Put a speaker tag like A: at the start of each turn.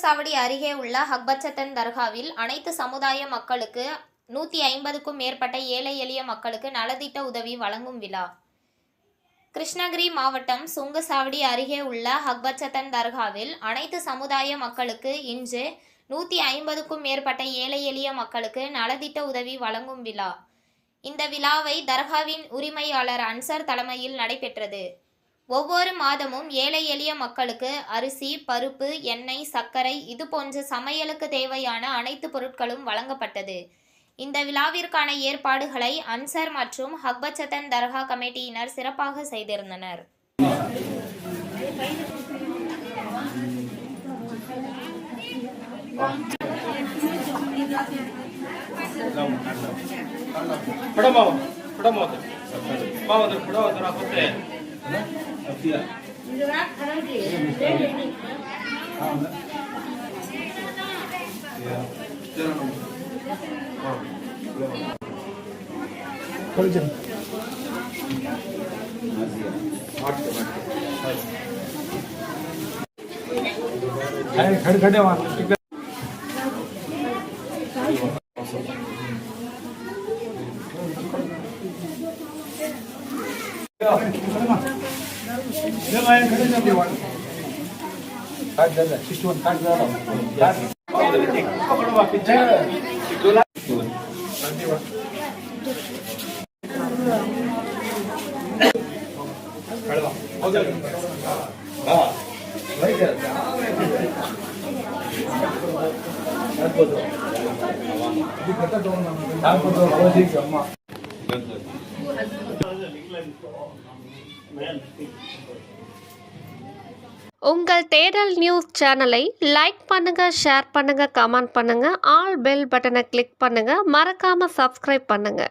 A: சுங்கசாவடி அருகே உள்ள ஹக்பச்சத்தன் தர்காவில் அனைத்து சமுதாய மக்களுக்கு 150க்கும் மேற்பட்ட ஏழை எளிய மக்களுக்கு நலத்திட்ட உதவி வழங்கும் விழா. கிருஷ்ணகிரி மாவட்டம் சுங்கசாவடி அருகே உள்ள ஹக்பச்சத்தன் தர்காவில் அனைத்து சமுதாய மக்களுக்கு இன்று 150க்கும் மேற்பட்ட ஏழை எளிய மக்களுக்கு நலத்திட்ட உதவி வழங்கும் விழா. இந்த விழாவை தர்காவின் உரிமையாளர் அன்சார் தலைமையில் நடைபெற்றது. ஒவ்வொரு மாதமும் ஏழை எளிய மக்களுக்கு அரிசி, பருப்பு, எண்ணெய், சர்க்கரை இது போன்ற சமையலுக்கு தேவையான அனைத்து பொருட்களும் வழங்கப்பட்டது. இந்த விழாவிற்கான ஏற்பாடுகளை அன்சார் மற்றும் ஹக்பச்சத்தன் தர்கா கமிட்டியினர் சிறப்பாக செய்திருந்தனர்.
B: உங்கள் தேடல் நியூஸ் சேனலை லைக் பண்ணுங்க, ஷேர் பண்ணுங்க, கமெண்ட் பண்ணுங்க, ஆல் பெல் பட்டனை கிளிக் பண்ணுங்க, மறக்காம சப்ஸ்கிரைப் பண்ணுங்க.